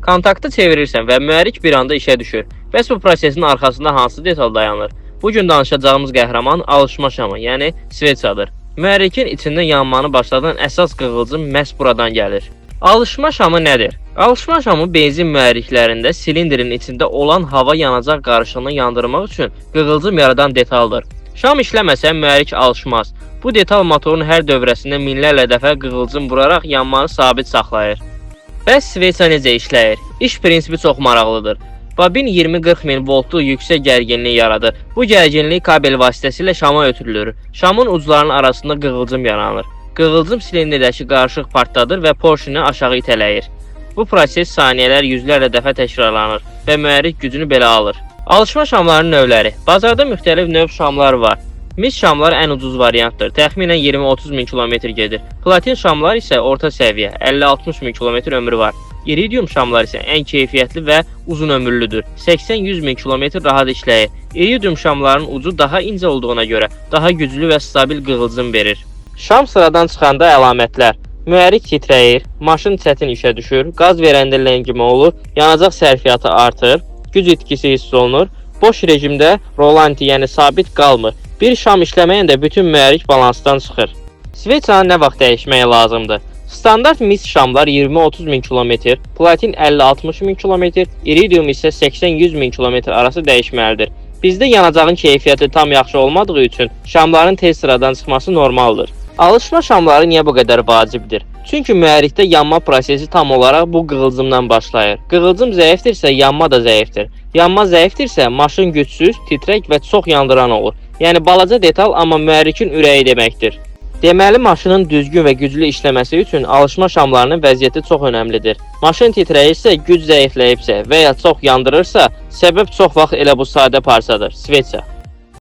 Kontaktı çevirirsən və mühərrik bir anda işə düşür. Bəs bu prosesin arxasında hansı detal dayanır? Bugün danışacağımız qəhrəman alışma şamı, yəni sveçadır. Mühərrikin içində yanmanı başladan əsas qığılcım məhz buradan gəlir. Alışma şamı nədir? Alışma şamı benzin mühərriklərində silindrin içində olan hava yanacaq qarışığını yandırmaq üçün qığılcım yaradan detaldır. Şam işləməsə mühərrik alışmaz. Bu detal motorun hər dövrəsində minlərlə dəfə qığılcım vuraraq yanmanı sabit saxlayır. Bəs sveça necə işləyir? İş prinsipi çox maraqlıdır. Bobin 20-40 mil voltluq yüksək gərginlik yaradır. Bu gərginlik kabel vasitəsilə şama ötürülür. Şamın uclarının arasında qığılcım yaranır. Qığılcım silindrdəki qarışıq partladır və porşunu aşağı itələyir. Bu proses saniyələr yüzlərlə dəfə təkrarlanır və mühərrik gücünü belə alır. Alışma şamlarının növləri. Bazarda müxtəlif növ şamlar var. Mis şamlar ən ucuz variantdır. Təxminən 20-30 min kilometr gedir. Platin şamlar isə orta səviyyə, 50-60 min kilometr ömrü var. İridium şamlar isə ən keyfiyyətli və uzun ömürlüdür. 80-100 min kilometr rahat işləyir. İridium şamların ucu daha incə olduğuna görə daha güclü və stabil qığılcım verir. Şam sıradan çıxanda əlamətlər. Mühərrik titrəyir, maşın çətin işə düşür, qaz verəndə ləngimə olur, yanacaq sərfiyyatı artır, güc itkisi hiss olunur, boş rejimdə rolanti, yəni sabit qalmır. Bir şam işləməyəndə bütün mühərrik balansdan çıxır. Sveçanı nə vaxt dəyişmək lazımdır? Standart mis şamlar 20-30 min kilometr, platin 50-60 min kilometr, iridium isə 80-100 min kilometr arası dəyişməlidir. Bizdə yanacağın keyfiyyəti tam yaxşı olmadığı üçün şamların tez sıradan çıxması normaldır. Alışma şamları niyə bu qədər vacibdir? Çünki mühərrikdə yanma prosesi tam olaraq bu qığılcımdan başlayır. Qığılcım zəifdirsə, yanma da zəifdir. Yanma zəifdirsə, maşın gücsüz, titrək və çox yandıran olur. Yəni balaca detal, amma mühərrikin ürəyi deməkdir. Deməli, maşının düzgün və güclü işləməsi üçün alışma şamlarının vəziyyəti çox önəmlidir. Maşın titrəyirsə, güc zəifləyibsə və ya çox yandırırsa, səbəb çox vaxt elə bu sadə parçadır, sveça.